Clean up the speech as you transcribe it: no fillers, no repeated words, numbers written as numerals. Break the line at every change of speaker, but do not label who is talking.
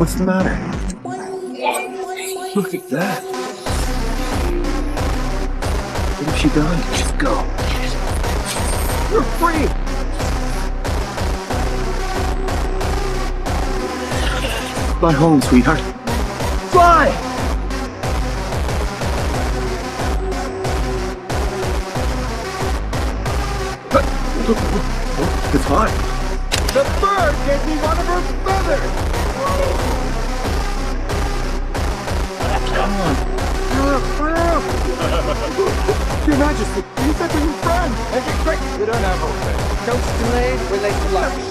What's the matter? Look at that. What if she died? Just go. You're free! Fly home, sweetheart. Fly! It's hot. The bird gave me one of her feathers! Come on. Your Majesty, you said we were friends. Make it quick. We don't have all day. Coach delayed, we're late for lunch.